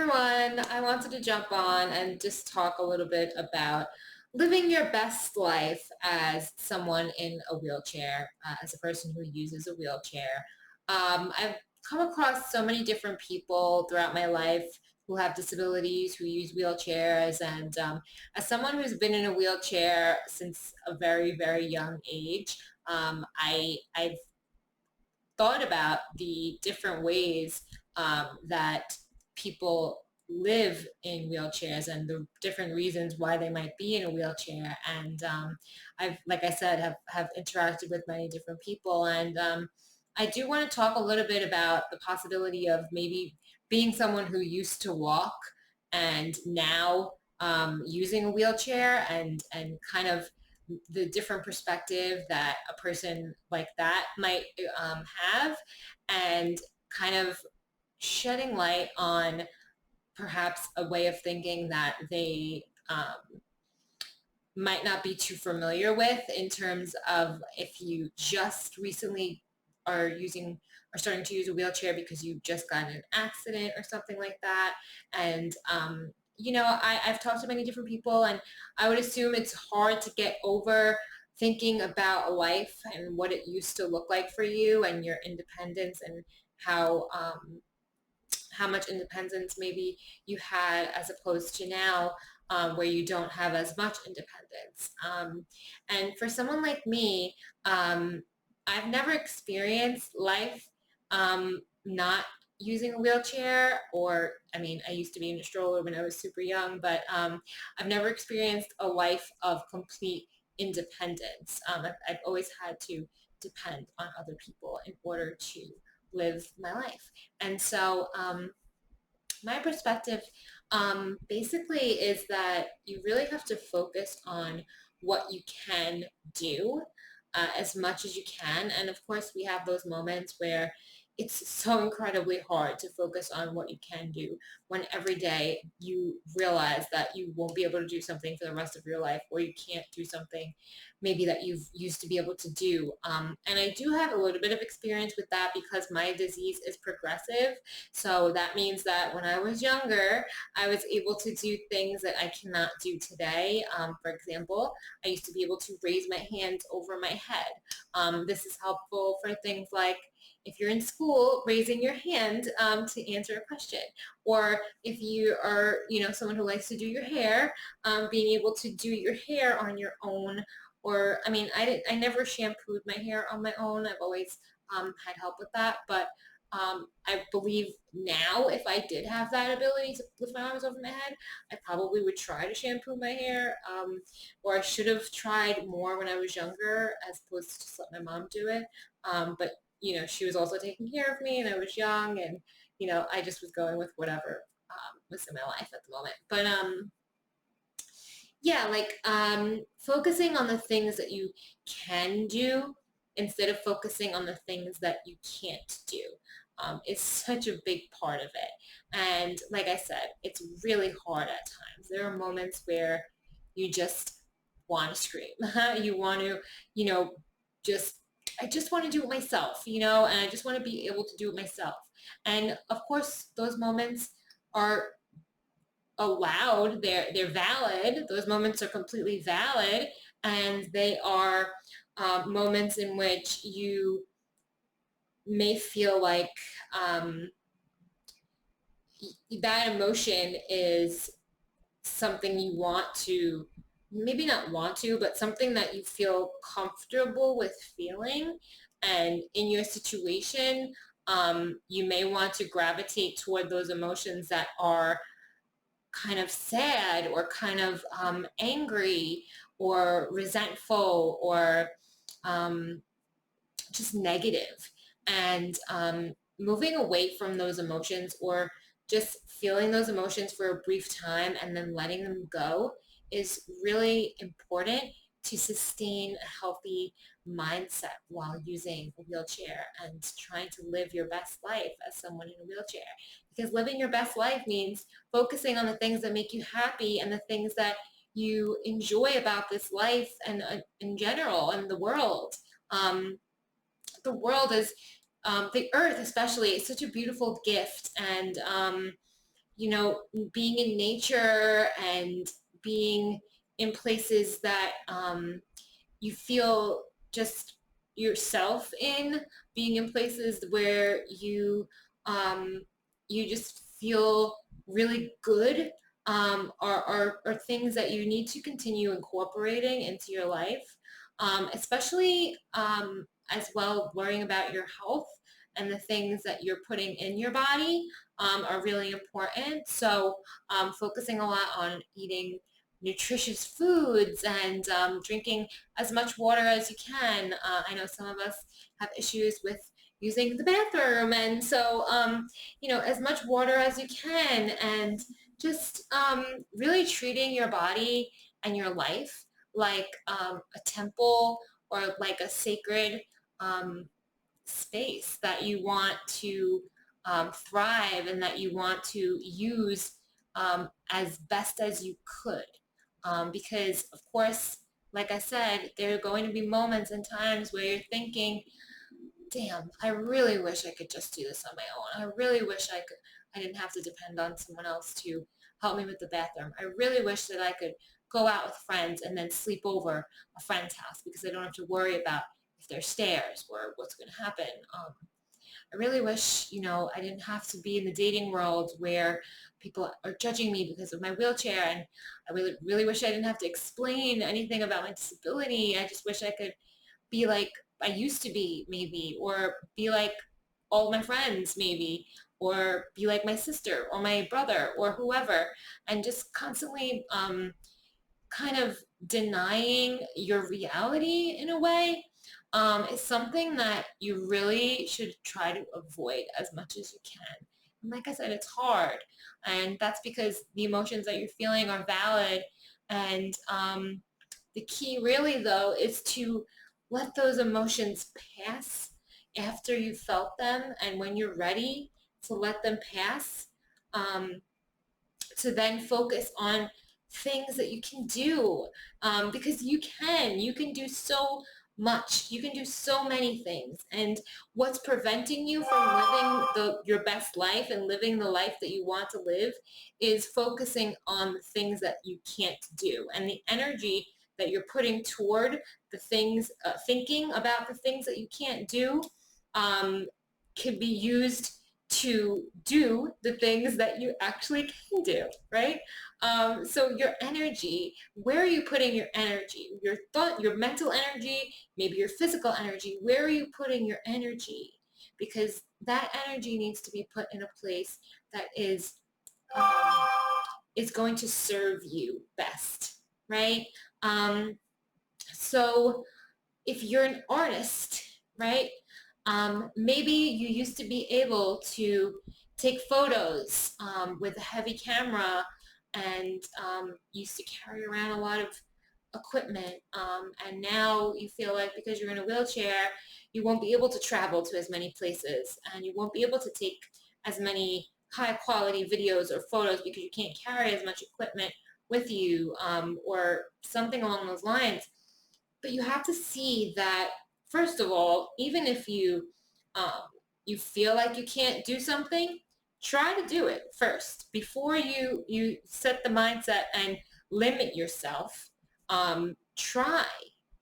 everyone. I wanted to jump on and just talk a little bit about living your best life as someone in a wheelchair, as a person who uses a wheelchair. I've come across so many different people throughout my life who have disabilities, who use wheelchairs, and as someone who's been in a wheelchair since a very, very young age, I've thought about the different ways that people live in wheelchairs and the different reasons why they might be in a wheelchair. And I've, like I said, have interacted with many different people. And I do want to talk a little bit about the possibility of maybe being someone who used to walk and now using a wheelchair and kind of the different perspective that a person like that might have, and kind of shedding light on perhaps a way of thinking that they might not be too familiar with, in terms of if you just recently are using are starting to use a wheelchair because you just got in an accident or something like that. And I've talked to many different people, and I would assume it's hard to get over thinking about life and what it used to look like for you and your independence, and how how much independence maybe you had as opposed to now, where you don't have as much independence. And for someone like me, I've never experienced life not using a wheelchair, or I mean, I used to be in a stroller when I was super young, but I've never experienced a life of complete independence. I've always had to depend on other people in order to live my life. And so my perspective basically is that you really have to focus on what you can do as much as you can. And of course, we have those moments where it's so incredibly hard to focus on what you can do when every day you realize that you won't be able to do something for the rest of your life, or you can't do something maybe that you've used to be able to do. And I do have a little bit of experience with that because my disease is progressive. So that means that when I was younger, I was able to do things that I cannot do today. For example, I used to be able to raise my hands over my head. This is helpful for things like if you're in school, raising your hand to answer a question, or if you are, someone who likes to do your hair, being able to do your hair on your own. Or, I mean, I never shampooed my hair on my own. I've always had help with that, but I believe now if I did have that ability to lift my arms over my head, I probably would try to shampoo my hair, or I should have tried more when I was younger as opposed to just let my mom do it. But she was also taking care of me and I was young, and, I just was going with whatever was in my life at the moment. But yeah, like focusing on the things that you can do instead of focusing on the things that you can't do is such a big part of it. And like I said, it's really hard at times. There are moments where you just want to scream. You want to, you know, just I just want to do it myself, and I just want to be able to do it myself. And of course, those moments are allowed. They're valid. Those moments are completely valid, and they are moments in which you may feel like um, that emotion is something you want to, maybe not want to, but something that you feel comfortable with feeling. And in your situation, you may want to gravitate toward those emotions that are kind of sad, or kind of angry, or resentful, or um, just negative. And moving away from those emotions, or just feeling those emotions for a brief time and then letting them go, is really important to sustain a healthy mindset while using a wheelchair and trying to live your best life as someone in a wheelchair. Because living your best life means focusing on the things that make you happy and the things that you enjoy about this life, and in general, and the world. The world is, the earth especially, is such a beautiful gift. And being in nature and being in places that you feel just yourself in, being in places where um, you just feel really good, are things that you need to continue incorporating into your life, especially as well worrying about your health and the things that you're putting in your body are really important. So focusing a lot on eating nutritious foods and drinking as much water as you can. I know some of us have issues with using the bathroom, and so as much water as you can, and just really treating your body and your life like a temple or like a sacred um, space that you want to thrive and that you want to use as best as you could. Because, of course, like I said, there are going to be moments and times where you're thinking, damn, I really wish I could just do this on my own. I really wish I didn't have to depend on someone else to help me with the bathroom. I really wish that I could go out with friends and then sleep over a friend's house because I don't have to worry about if there's stairs or what's going to happen. I really wish, I didn't have to be in the dating world where people are judging me because of my wheelchair. And I really, really wish I didn't have to explain anything about my disability. I just wish I could be like I used to be, maybe, or be like all my friends, maybe, or be like my sister or my brother or whoever, and just constantly kind of denying your reality in a way is something that you really should try to avoid as much as you can. And like I said, it's hard. And that's because the emotions that you're feeling are valid. And the key really, though, is to let those emotions pass after you felt them. And when you're ready to let them pass, um, to then focus on things that you can do, because you can do so much, you can do so many things, and what's preventing you from living your best life and living the life that you want to live is focusing on the things that you can't do, and the energy that you're putting toward the things, thinking about the things that you can't do, um, can be used to do the things that you actually can do, right? So your energy, where are you putting your energy? Your thought, your mental energy, maybe your physical energy, where are you putting your energy? Because that energy needs to be put in a place that um, is going to serve you best, right? Um, so if you're an artist, right? Maybe you used to be able to take photos with a heavy camera and used to carry around a lot of equipment. And now you feel like because you're in a wheelchair, you won't be able to travel to as many places and you won't be able to take as many high quality videos or photos because you can't carry as much equipment with you, or something along those lines. But you have to see that, first of all, even if um, you feel like you can't do something, try to do it first before you set the mindset and limit yourself. Try,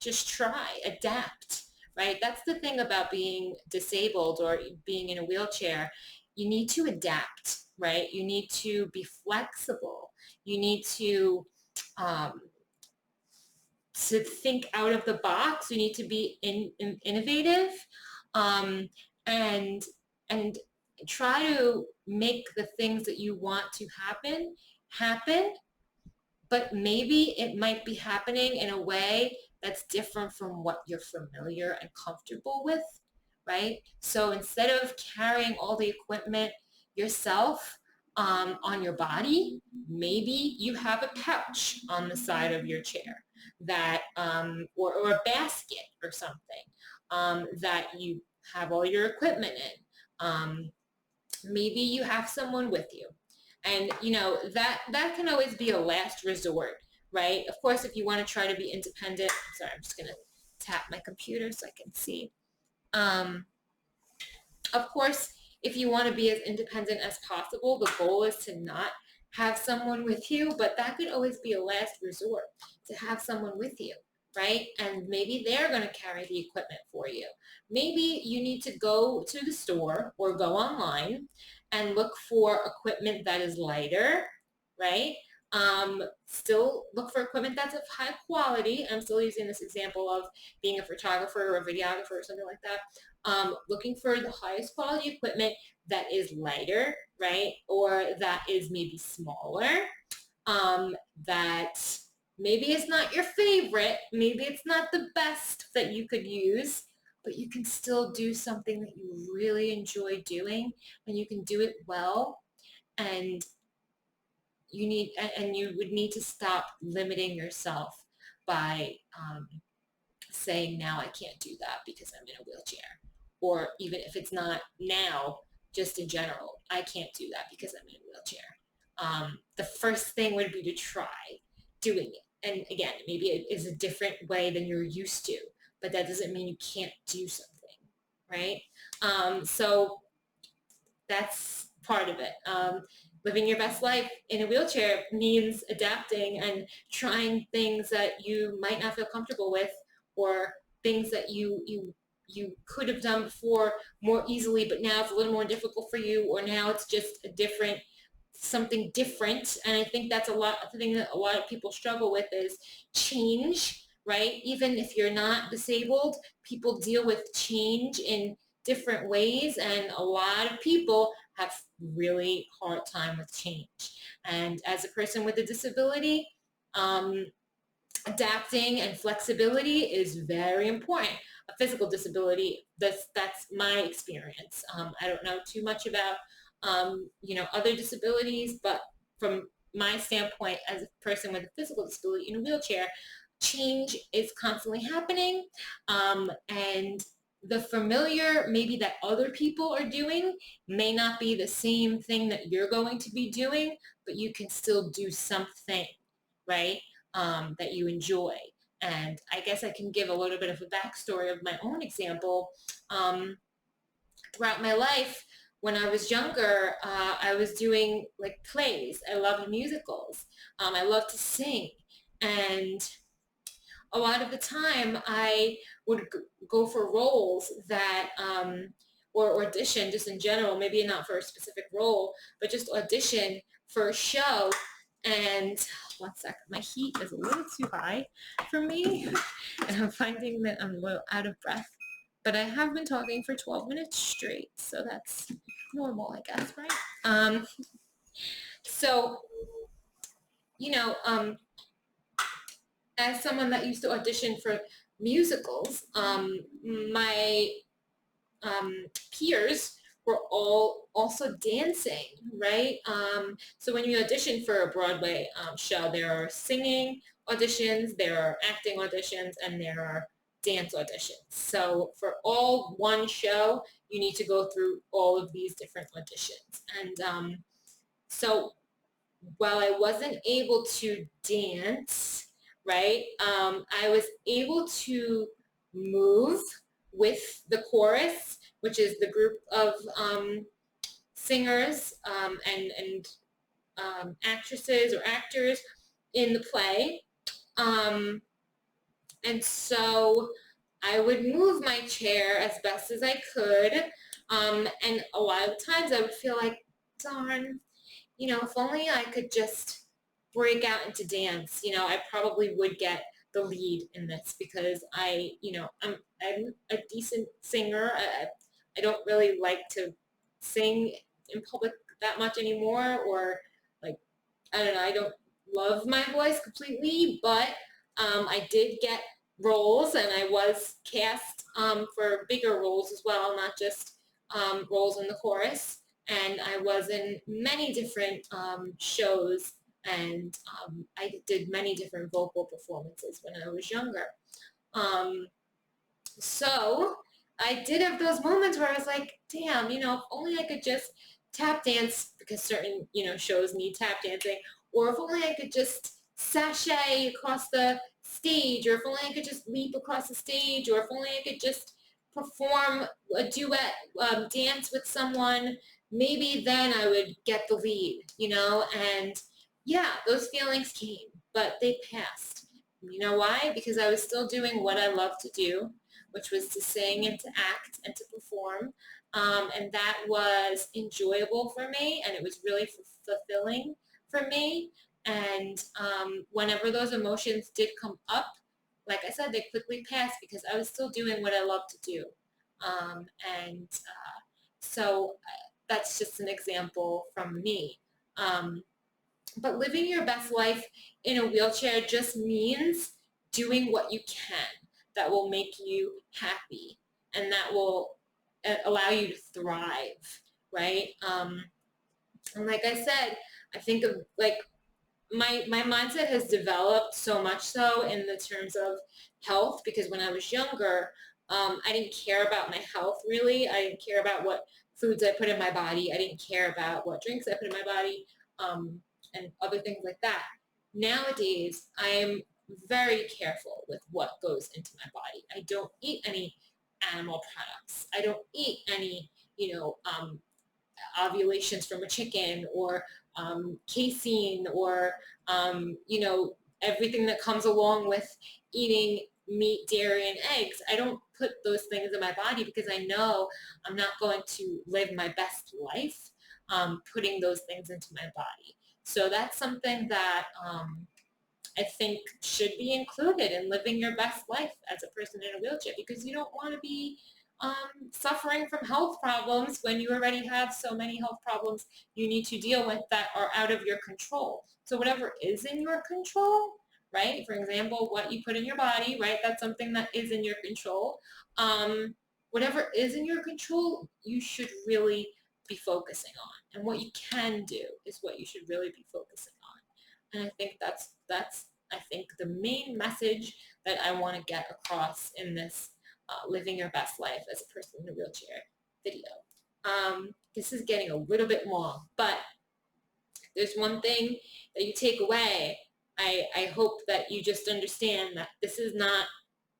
just try, adapt, right? That's the thing about being disabled or being in a wheelchair. You need to adapt, right? You need to be flexible. You need um, to think out of the box. You need to be innovative, um, and and try to make the things that you want to happen. But maybe it might be happening in a way that's different from what you're familiar and comfortable with, right? So instead of carrying all the equipment yourself on your body, maybe you have a pouch on the side of your chair that, or a basket or something that you have all your equipment in. Maybe you have someone with you, and that can always be a last resort, right? Of course, if you want to try to be independent. Sorry, I'm just going to tap my computer so I can see. um, of course, if you want to be as independent as possible, the goal is to not have someone with you, but that could always be a last resort, to have someone with you, right? And maybe they're going to carry the equipment for you. Maybe you need to go to the store or go online and look for equipment that is lighter, right? Still look for equipment that's of high quality. I'm still using this example of being a photographer or a videographer or something like that. Looking for the highest quality equipment that is lighter, right? Or that is maybe smaller, that maybe it's not your favorite, maybe it's not the best that you could use, but you can still do something that you really enjoy doing, and you can do it well, and you would need to stop limiting yourself by saying, now I can't do that because I'm in a wheelchair. Or even if it's not now, just in general, I can't do that because I'm in a wheelchair. The first thing would be to try doing it. And again, maybe it is a different way than you're used to, but that doesn't mean you can't do something, right? So that's part of it. Living your best life in a wheelchair means adapting and trying things that you might not feel comfortable with, or things that you could have done before more easily, but now it's a little more difficult for you, or now it's just something different. And I think that's the thing that a lot of people struggle with is change, right? Even if you're not disabled, people deal with change in different ways, and a lot of people have really hard time with change. And as a person with a disability, adapting and flexibility is very important. A physical disability, that's my experience. I don't know too much about other disabilities, but from my standpoint as a person with a physical disability in a wheelchair, change is constantly happening, and the familiar maybe that other people are doing may not be the same thing that you're going to be doing, but you can still do something, right, that you enjoy. And I guess I can give a little bit of a backstory of my own example. Throughout my life, when I was younger, I was doing like plays. I loved musicals. I love to sing. And a lot of the time I would go for roles that, or audition just in general, maybe not for a specific role, but just audition for a show. And one second, my heat is a little too high for me, and I'm finding that I'm a little out of breath. But I have been talking for 12 minutes straight, so that's normal, I guess, right? So, you know, as someone that used to audition for musicals, my peers were all also dancing, right? So when you audition for a Broadway show, there are singing auditions, there are acting auditions, and there are dance auditions. So for all one show, you need to go through all of these different auditions. And so while I wasn't able to dance, right, I was able to move with the chorus, which is the group of singers and actresses or actors in the play. And so I would move my chair as best as I could. And a lot of times I would feel like, darn, if only I could just break out into dance, I probably would get the lead in this, because I'm a decent singer. I don't really like to sing in public that much anymore, or like, I don't know, I don't love my voice completely, but I did get roles, and I was cast for bigger roles as well, not just roles in the chorus. And I was in many different shows, and I did many different vocal performances when I was younger. So I did have those moments where I was like, damn, if only I could just tap dance, because certain, shows need tap dancing, or if only I could just sashay across the stage, or if only I could just leap across the stage, or if only I could just perform a duet dance with someone, maybe then I would get the lead, and yeah, those feelings came, but they passed. You know why? Because I was still doing what I love to do, which was to sing and to act and to perform. And that was enjoyable for me, and it was really fulfilling for me. And whenever those emotions did come up, like I said, they quickly passed because I was still doing what I love to do. Um, and so that's just an example from me. Um, but living your best life in a wheelchair just means doing what you can that will make you happy and that will allow you to thrive, right? And like I said, I think of like my mindset has developed so much so in the terms of health because when I was younger, I didn't care about my health really. I didn't care about what foods I put in my body. I didn't care about what drinks I put in my body, and other things like that. Nowadays, I am very careful with what goes into my body. I don't eat any animal products. I don't eat any, ovulations from a chicken or casein or everything that comes along with eating meat, dairy, and eggs. I don't put those things in my body because I know I'm not going to live my best life putting those things into my body. So that's something that I think should be included in living your best life as a person in a wheelchair because you don't want to be suffering from health problems when you already have so many health problems you need to deal with that are out of your control. So whatever is in your control, right? For example, what you put in your body, right? That's something that is in your control. Whatever is in your control, you should really be focusing on. And what you can do is what you should really be focusing on. And I think that's I think the main message that I want to get across in this living your best life as a person in a wheelchair video. This is getting a little bit long, but there's one thing that you take away. I hope that you just understand that this is not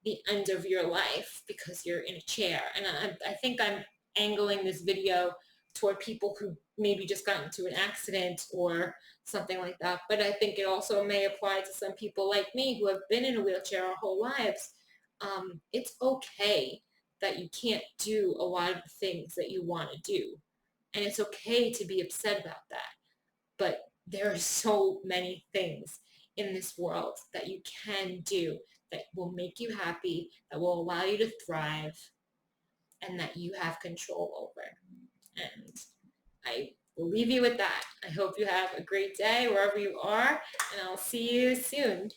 the end of your life because you're in a chair. And I think I'm angling this video toward people who maybe just got into an accident or something like that. But I think it also may apply to some people like me who have been in a wheelchair our whole lives. It's okay that you can't do a lot of the things that you want to do. And it's okay to be upset about that. But there are so many things in this world that you can do that will make you happy, that will allow you to thrive, and that you have control over. And I will leave you with that. I hope you have a great day wherever you are, and I'll see you soon.